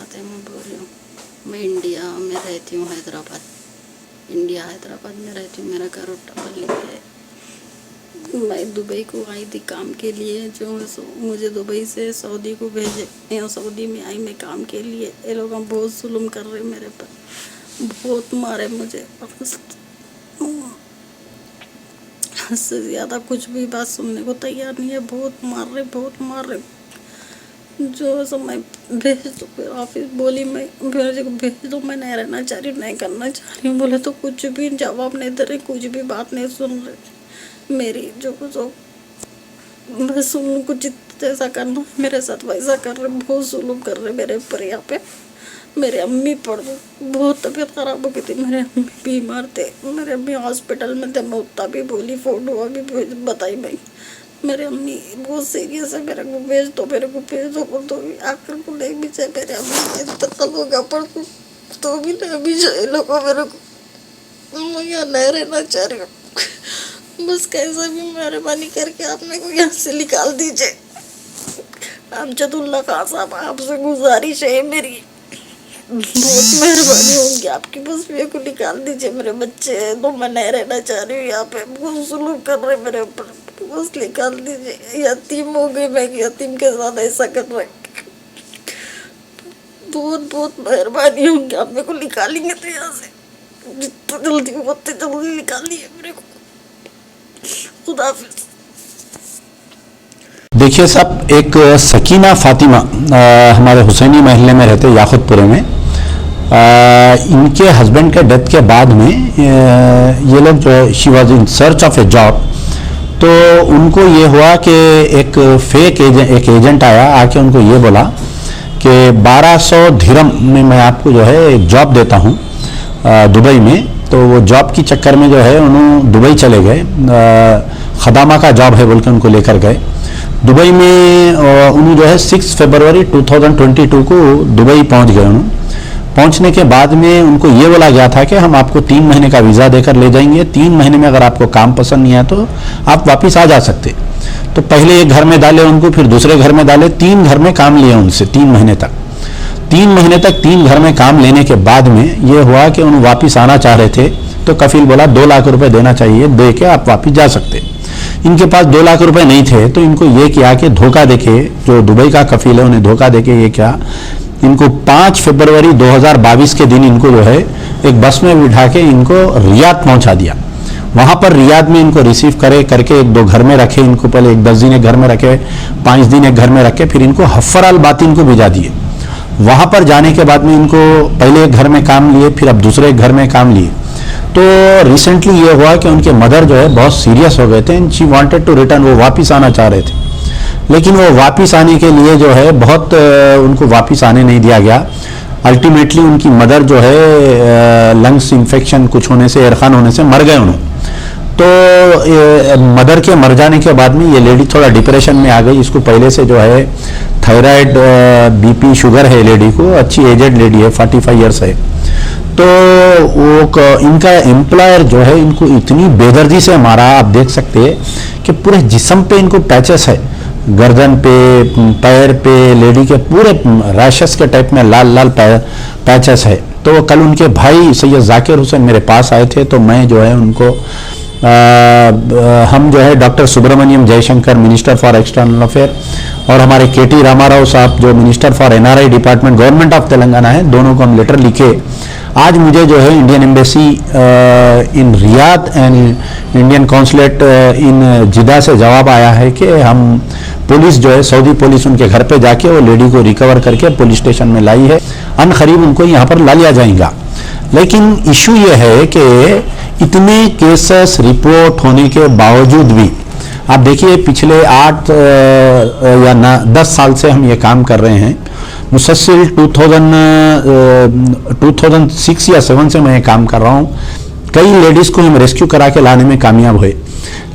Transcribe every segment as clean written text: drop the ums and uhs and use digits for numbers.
बात है, मैं बोल रही हूँ। मैं इंडिया में रहती हूँ, हैदराबाद, इंडिया हैदराबाद में रहती हूँ। मेरा घर उट्टापल्ली में है। मैं दुबई को आई थी काम के लिए, जो मुझे दुबई से सऊदी को भेजे। यहाँ सऊदी में आई मैं काम के लिए। ये लोग बहुत जुल्म कर रहे मेरे पर, बहुत मारे मुझे। इससे ज़्यादा कुछ भी बात सुनने को तैयार नहीं है। बहुत मार रहे। जो समय भेज दो, फिर ऑफिस बोली मैं मेरे को भेज दो, मैं नहीं रहना चाह रही हूँ, नहीं करना चाह रही हूँ। बोले तो कुछ भी जवाब नहीं दे रहे, कुछ भी बात नहीं सुन रहे मेरी। जो मैं सुन कुछ जैसा करना मेरे साथ वैसा कर रहे। बहुत जुल्म कर रहे मेरे ऊपर। यहाँ पे मेरे अम्मी पड़ बहुत तबीयत खराब हो गई थी। मेरे अम्मी बीमार थे, मेरे अम्मी हॉस्पिटल में थे। मैं उतना भी बोली, फोटो भी बताई मैं। मेरे अम्मी बहुत सीरियस है, मेरे को भेज दो, मेरे को भेज दो। तो भी आखिर को नहीं भी चाहे मेरे अम्मी इंतकाल हो गया, पर तो भी नहीं भी चाहे लोग मेरे को। मैं यहाँ नहीं रहना चाह रही हूँ। बस कैसा भी मेहरबानी करके आप मेरे को यहाँ से निकाल दीजिए। अमजदुल्ला खान साहब, आपसे गुजारिश है मेरी, बहुत मेहरबानी होगी आपकी। बस मेरे को निकाल दीजिए। मेरे बच्चे हैं तो मैं नहीं रहना चाह रही हूँ यहाँ पे। बहुत जुल्म कर रहे मेरे ऊपर, बस निकाल दीजिए। यतीम हो गई मैं, यतीम के साथ ऐसा कर रहे। बहुत मेहरबानी होगी आप मेरे को निकालेंगे तो यहाँ से, जितना जल्दी हो उतनी जल्दी निकालिए मेरे को। खुदा हाफिज। देखिए साहब, एक सकीना फातिमा हमारे हुसैनी महल्ले में रहते, याकुतपुरे में। इनके हस्बैंड के डेथ के बाद में ये लोग जो है, she was in search of A job. तो उनको ये हुआ कि एक फेक एजेंट आया, आके उनको ये बोला कि 1200 दिरहम में मैं आपको जो है एक जॉब देता हूँ दुबई में। तो वो जॉब की चक्कर में जो है उन्होंने दुबई चले गए। खदामा का जॉब है बोल के उनको लेकर गए दुबई में। उन्होंने जो है 6 फरवरी 2022 को दुबई पहुंच गए। उन्होंने पहुंचने के बाद में उनको ये बोला गया था कि हम आपको 3 महीने का वीज़ा देकर ले जाएंगे। 3 महीने में अगर आपको काम पसंद नहीं आया तो आप वापस आ जा सकते। तो पहले एक घर में डाले उनको, फिर दूसरे घर में डाले, 3 घर में काम लिए उनसे 3 महीने तक। 3 महीने तक 3 घर में काम लेने के बाद में ये हुआ कि उन्हें वापस आना चाह रहे थे। तो कफील बोला 2 लाख रुपए देना चाहिए, दे के आप वापस जा सकते। इनके पास 2 लाख रुपए नहीं थे, तो इनको ये किया कि धोखा देके, जो दुबई का कफील है उन्हें धोखा देके ये क्या, इनको 5 फरवरी 2022 के दिन इनको जो है एक बस में बिठा के इनको रियाद पहुंचा दिया। वहां पर रियाद में इनको रिसीव करके 1-2 घर में रखे। इनको पहले 10 दिन एक घर में रखे, 5 दिन एक घर में रखे, फिर इनको हफ्फर अल बातिन को भिजा दिए। वहां पर जाने के बाद में इनको पहले एक घर में काम लिए, फिर अब दूसरे घर में काम लिए। तो रिसेंटली ये हुआ कि उनके मदर जो है बहुत सीरियस हो गए थे। शी वांटेड टू रिटर्न, वो वापस आना चाह रहे थे, लेकिन वो वापस आने के लिए जो है बहुत उनको वापस आने नहीं दिया गया। अल्टीमेटली उनकी मदर जो है लंग्स इन्फेक्शन कुछ होने से, एयरखान होने से मर गए उन्होंने। तो मदर के मर जाने के बाद में ये लेडी थोड़ा डिप्रेशन में आ गई। इसको पहले से जो है थायराइड, बीपी, शुगर है लेडी को, अच्छी एजेड लेडी है, 45 ईयर्स है। तो वो इनका एम्प्लॉयर जो है इनको इतनी बेदर्दी से मारा, आप देख सकते हैं कि पूरे जिस्म पे इनको पैचेस है, गर्दन पे, पैर पे, लेडी के पूरे रैशेस के टाइप में लाल पैचेस है। तो कल उनके भाई सैयद जाकिर हुसैन मेरे पास आए थे। तो मैं जो है उनको हम जो है doctor Subrahmanyam Jaishankar, minister for external affair, और हमारे केटी रामाराव साहब जो minister for NRI department government of Telangana है, दोनों को हम लेटर लिखे। आज मुझे जो है Indian embassy in Riyadh and Indian consulate in Jeddah से जवाब आया है कि हम पुलिस जो है, सऊदी पुलिस उनके घर पे जाके वो लेडी को रिकवर करके पुलिस स्टेशन में लाई है। अनकरीब उनको यहाँ पर ला लिया जाएगा। लेकिन इशू ये है कि इतने केसेस रिपोर्ट होने के बावजूद भी आप देखिए पिछले 8 या 10 साल से हम ये काम कर रहे हैं। मुसलसल 2006 या 7 से मैं ये काम कर रहा हूँ। कई लेडीज़ को हम रेस्क्यू करा के लाने में कामयाब हुए,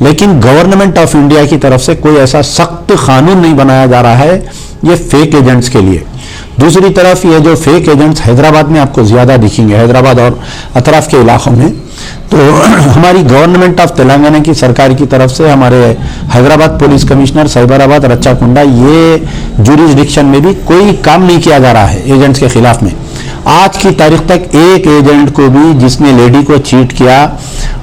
लेकिन गवर्नमेंट ऑफ इंडिया की तरफ से कोई ऐसा सख्त कानून नहीं बनाया जा रहा है ये फेक एजेंट्स के लिए। दूसरी तरफ ये जो फेक एजेंट्स हैदराबाद में आपको ज़्यादा दिखेंगे, हैदराबाद और अतराफ के इलाकों में। तो हमारी गवर्नमेंट ऑफ तेलंगाना की सरकार की तरफ से हमारे हैदराबाद पुलिस कमिश्नर साइबराबाद रच्चाकुंडा ये जुरिस्डिक्शन में भी कोई काम नहीं किया जा रहा है एजेंट्स के खिलाफ में। आज की तारीख तक एक एजेंट को भी जिसने लेडी को चीट किया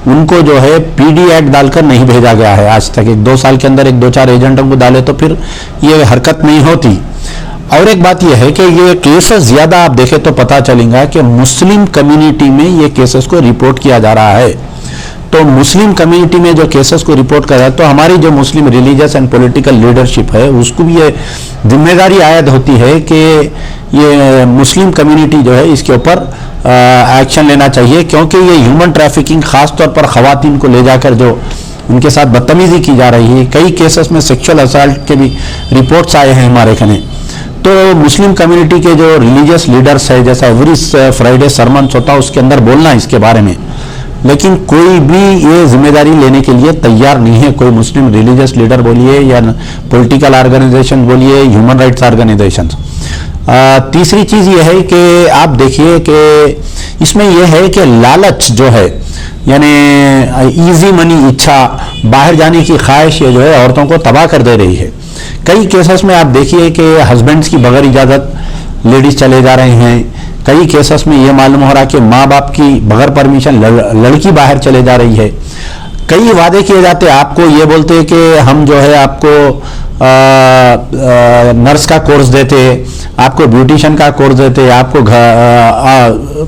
उनको जो है पीडी एक्ट डालकर नहीं भेजा गया है आज तक। 1-2 साल के अंदर 1-2-4 एजेंटों को डाले तो फिर ये हरकत नहीं होती। और एक बात यह है कि ये केसेस ज्यादा आप देखें तो पता चलेगा कि मुस्लिम कम्युनिटी में ये केसेस को रिपोर्ट किया जा रहा है। तो मुस्लिम कम्युनिटी में जो केसेस को रिपोर्ट कर रहा है तो हमारी जो मुस्लिम रिलीजियस एंड पॉलिटिकल लीडरशिप है उसको भी ये जिम्मेदारी आयद होती है कि ये मुस्लिम कम्युनिटी जो है इसके ऊपर एक्शन लेना चाहिए, क्योंकि ये ह्यूमन ट्रैफिकिंग खास तौर पर खवातीन को ले जाकर जो उनके साथ बदतमीजी की जा रही है, कई केसेस में सेक्सुअल असल्ट के भी रिपोर्ट्स आए हैं हमारे खने। तो मुस्लिम कम्युनिटी के जो रिलीजियस लीडर्स है, जैसा एवरी फ्राइडे सरमन्स होता है उसके अंदर बोलना इसके बारे में, लेकिन कोई भी ये जिम्मेदारी लेने के लिए तैयार नहीं है। कोई मुस्लिम रिलीजियस लीडर बोलिए या पॉलिटिकल ऑर्गेनाइजेशन बोलिए, ह्यूमन राइट्स ऑर्गेनाइजेशन। तीसरी चीज ये है कि आप देखिए कि इसमें यह है कि लालच जो है, यानी इजी मनी इच्छा, बाहर जाने की ख्वाहिश ये जो है औरतों को तबाह कर दे रही है। कई केसेस में आप देखिए कि हस्बैंड्स की बगैर इजाजत लेडीज चले जा रहे हैं। कई केसेस में ये मालूम हो रहा कि माँ बाप की बगैर परमिशन लड़की बाहर चले जा रही है। कई वादे किए जाते हैं, आपको ये बोलते हैं कि हम जो है आपको नर्स का कोर्स देते, आपको ब्यूटिशियन का कोर्स देते, आपको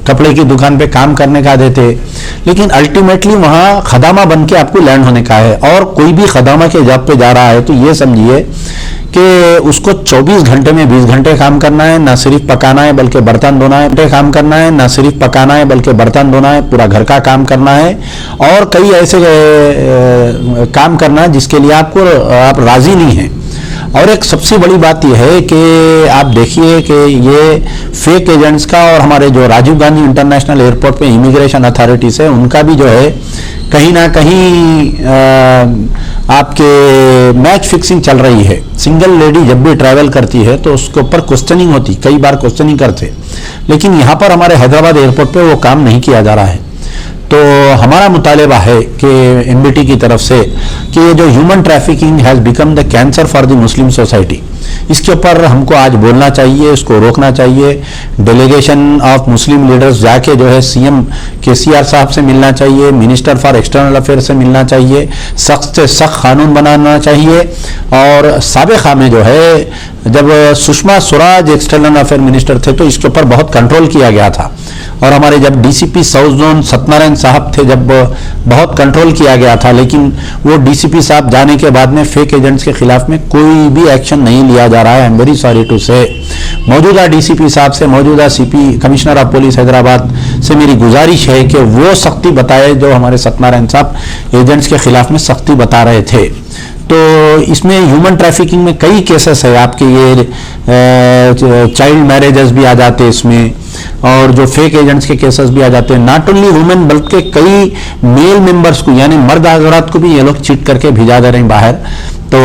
कपड़े की दुकान पे काम करने का देते, लेकिन अल्टीमेटली वहाँ खदामा बन के आपको लैंड होने का है। और कोई भी खदामा के जॉब पे जा रहा है तो ये समझिए कि उसको 24 घंटे में 20 घंटे काम करना है, ना सिर्फ पकाना है बल्कि बर्तन धोना है, घंटे काम करना है, ना सिर्फ पकाना है बल्कि बर्तन धोना है, पूरा घर का काम करना है और कई ऐसे काम करना है जिसके लिए आप राजी नहीं हैं। और एक सबसे बड़ी बात यह है कि आप देखिए कि ये फेक एजेंट्स का और हमारे जो राजीव गांधी इंटरनेशनल एयरपोर्ट पे इमिग्रेशन अथॉरिटीज है उनका भी जो है कहीं ना कहीं आपके मैच फिक्सिंग चल रही है। सिंगल लेडी जब भी ट्रैवल करती है तो उसके ऊपर क्वेश्चनिंग होती, कई बार क्वेश्चनिंग करते, लेकिन यहाँ पर हमारे हैदराबाद एयरपोर्ट पे वो काम नहीं किया जा रहा है। तो हमारा मुतालिबा है कि एमबीटी की तरफ से कि ये जो human trafficking has become the cancer for the Muslim society, इसके ऊपर हमको आज बोलना चाहिए, इसको रोकना चाहिए। डेलीगेशन ऑफ मुस्लिम लीडर्स जाके जो है सीएम केसीआर साहब से मिलना चाहिए, मिनिस्टर फॉर एक्सटर्नल अफेयर्स से मिलना चाहिए, सख्त से सख्त कानून बनाना चाहिए। और साबिक़ा में जो है जब Sushma Swaraj external affair minister थे तो इसके ऊपर बहुत कंट्रोल किया गया था, और हमारे जब डीसीपी साउथ जोन सत्यनारायण साहब थे जब बहुत कंट्रोल किया गया था, लेकिन वो डीसीपी साहब जाने के बाद में फेक एजेंट्स के खिलाफ में कोई भी एक्शन नहीं लिया जा रहा है। I am very sorry to say. मौजूदा डीसीपी साहब से, मौजूदा CP commissioner of police Hyderabad से मेरी गुजारिश है कि वो सख्ती बताए जो हमारे सत्यनारायण साहब एजेंट्स के खिलाफ में सख्ती बता रहे थे। तो इसमें ह्यूमन ट्रैफिकिंग में कई केसेस है, आपके ये चाइल्ड मैरिजेस भी आ जाते हैं इसमें, और जो फेक एजेंट्स के केसेस भी आ जाते हैं। नॉट ओनली वुमेन बल्कि कई मेल मेंबर्स को, यानी मर्द हजरात को भी ये लोग चीट करके भेजा दे रहे हैं बाहर। तो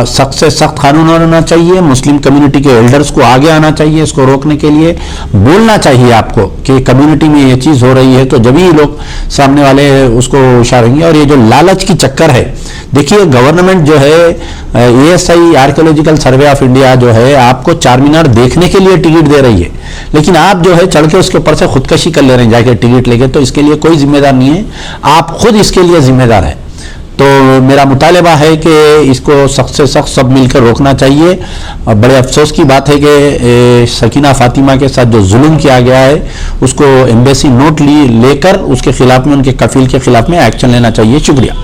सख्त से सख्त कानून होना चाहिए, मुस्लिम कम्युनिटी के एल्डर्स को आगे आना चाहिए, इसको रोकने के लिए बोलना चाहिए आपको कि कम्युनिटी में ये चीज़ हो रही है, तो जब ही लोग सामने वाले उसको इशारेंगे। और ये जो लालच की चक्कर है, देखिए गवर्नमेंट जो है ASI archaeological survey of India जो है आपको चार मीनार देखने के लिए टिकट दे रही है, लेकिन आप जो है चढ़ के उसके ऊपर से खुदकशी कर ले रहे हैं जाके टिकट लेके। तो इसके लिए कोई जिम्मेदार नहीं है, आप खुद इसके लिए जिम्मेदार है। तो मेरा मुतालिबा है कि इसको सख्त से सख्त सब मिलकर रोकना चाहिए। और बड़े अफसोस की बात है कि सकीना फातिमा के साथ जो जुल्म किया गया है उसको एम्बेसी नोट लेकर उसके खिलाफ में, उनके कफील के खिलाफ में एक्शन लेना चाहिए। शुक्रिया।